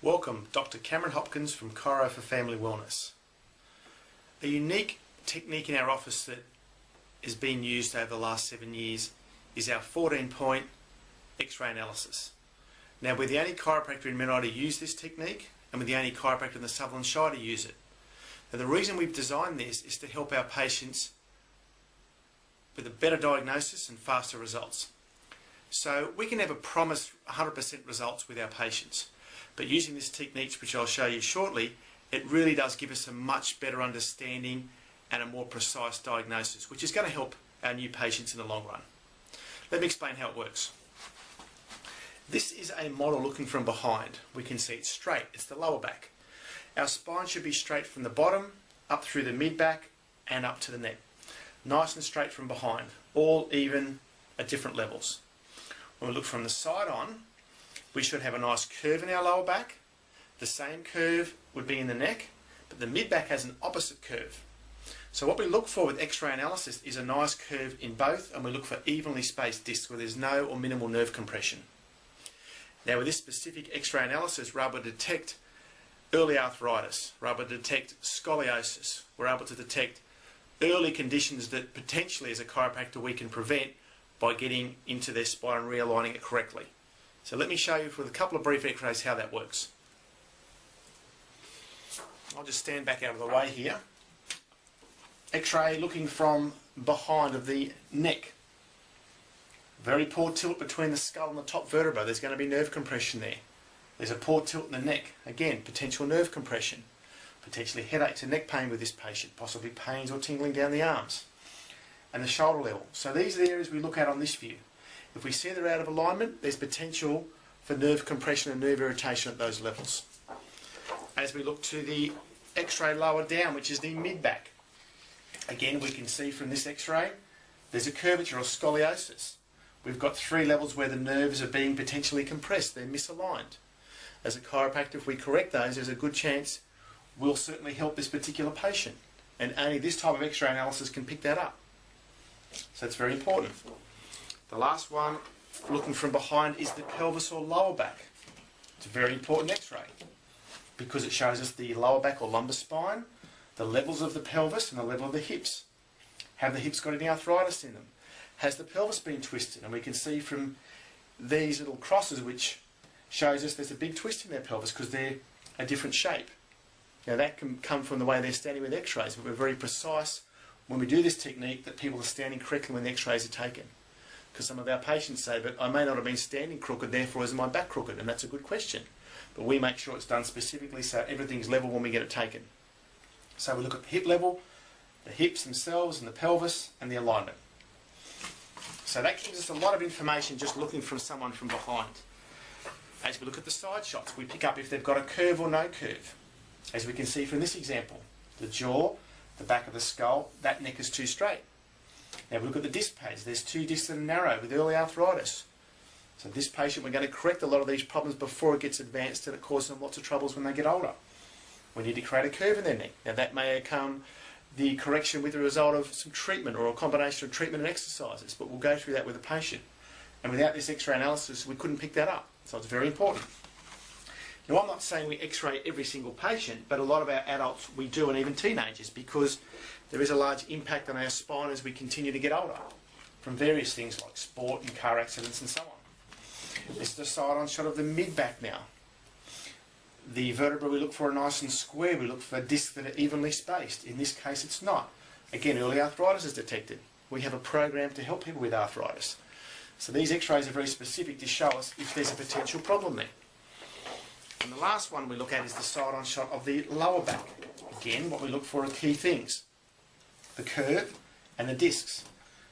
Welcome, Dr. Cameron Hopkins from Chiro for Family Wellness. A unique technique in our office that has been used over the last 7 years is our 14-point X-ray analysis. Now, we're the only chiropractor in Menai to use this technique, and we're the only chiropractor in the Sutherland Shire to use it. Now, the reason we've designed this is to help our patients with a better diagnosis and faster results. So we can never promise 100% results with our patients, but using this technique, which I'll show you shortly, it really does give us a much better understanding and a more precise diagnosis, which is going to help our new patients in the long run. Let me explain how it works. This is a model looking from behind. We can see it's straight, it's the lower back. Our spine should be straight from the bottom, up through the mid-back and up to the neck. Nice and straight from behind, all even at different levels. When we look from the side on, we should have a nice curve in our lower back. The same curve would be in the neck, but the mid-back has an opposite curve. So what we look for with X-ray analysis is a nice curve in both, and we look for evenly spaced discs where there's no or minimal nerve compression. Now, with this specific X-ray analysis, we're able to detect early arthritis, we're able to detect scoliosis, we're able to detect early conditions that potentially as a chiropractor we can prevent by getting into their spine and realigning it correctly. So let me show you with a couple of brief X-rays how that works. I'll just stand back out of the way here. X-ray looking from behind of the neck. Very poor tilt between the skull and the top vertebra. There's going to be nerve compression there. There's a poor tilt in the neck. Again, potential nerve compression. Potentially headaches and neck pain with this patient. Possibly pains or tingling down the arms. And the shoulder level. So these are the areas we look at on this view. If we see they're out of alignment, there's potential for nerve compression and nerve irritation at those levels. As we look to the X-ray lower down, which is the mid-back, again we can see from this X-ray there's a curvature or scoliosis. We've got 3 levels where the nerves are being potentially compressed, they're misaligned. As a chiropractor, if we correct those, there's a good chance we'll certainly help this particular patient, and only this type of X-ray analysis can pick that up. So it's very important. The last one, looking from behind, is the pelvis or lower back. It's a very important X-ray because it shows us the lower back or lumbar spine, the levels of the pelvis and the level of the hips. Have the hips got any arthritis in them? Has the pelvis been twisted? And we can see from these little crosses, which shows us there's a big twist in their pelvis because they're a different shape. Now that can come from the way they're standing with X-rays, but we're very precise when we do this technique that people are standing correctly when the X-rays are taken. Because some of our patients say, but I may not have been standing crooked, therefore is my back crooked? And that's a good question. But we make sure it's done specifically so everything's level when we get it taken. So we look at the hip level, the hips themselves and the pelvis and the alignment. So that gives us a lot of information just looking from someone from behind. As we look at the side shots, we pick up if they've got a curve or no curve. As we can see from this example, the jaw, the back of the skull, that neck is too straight. Now we look at the disc pads, there's 2 discs that are narrow with early arthritis. So this patient, we're going to correct a lot of these problems before it gets advanced and it causes them lots of troubles when they get older. We need to create a curve in their neck. Now that may come the correction with the result of some treatment or a combination of treatment and exercises, but we'll go through that with the patient. And without this X-ray analysis, we couldn't pick that up. So it's very important. Now I'm not saying we X-ray every single patient, but a lot of our adults we do, and even teenagers, because there is a large impact on our spine as we continue to get older, from various things like sport and car accidents and so on. This is the side-on shot of the mid-back now. The vertebra we look for are nice and square, we look for discs that are evenly spaced. In this case it's not. Again, early arthritis is detected. We have a program to help people with arthritis. So these X-rays are very specific to show us if there's a potential problem there. And the last one we look at is the side-on shot of the lower back. Again, what we look for are key things. The curve and the discs.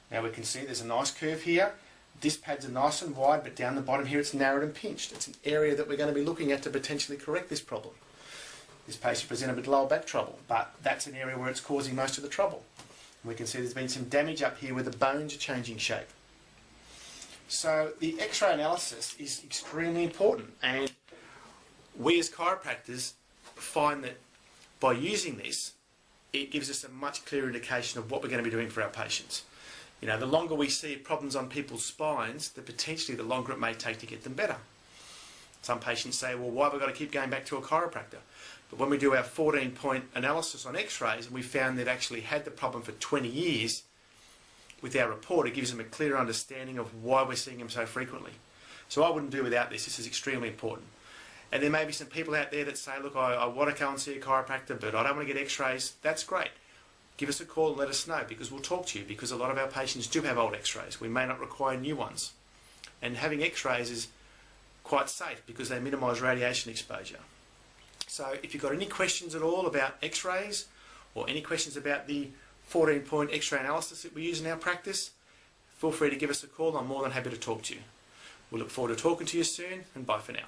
Now we can see there's a nice curve here. Disc pads are nice and wide, but down the bottom here it's narrowed and pinched. It's an area that we're going to be looking at to potentially correct this problem. This patient presented with lower back trouble, but that's an area where it's causing most of the trouble. And we can see there's been some damage up here where the bones are changing shape. So the X-ray analysis is extremely important, and we as chiropractors find that by using this, it gives us a much clearer indication of what we're going to be doing for our patients. You know, the longer we see problems on people's spines, potentially the longer it may take to get them better. Some patients say, well, why have I got to keep going back to a chiropractor? But when we do our 14-point analysis on x-rays and we found they've actually had the problem for 20 years, with our report, it gives them a clear understanding of why we're seeing them so frequently. So I wouldn't do without this. This is extremely important. And there may be some people out there that say, look, I want to go and see a chiropractor, but I don't want to get x-rays. That's great. Give us a call and let us know, because we'll talk to you, because a lot of our patients do have old x-rays. We may not require new ones. And having x-rays is quite safe because they minimise radiation exposure. So if you've got any questions at all about x-rays or any questions about the 14-point x-ray analysis that we use in our practice, feel free to give us a call. I'm more than happy to talk to you. We'll look forward to talking to you soon, and bye for now.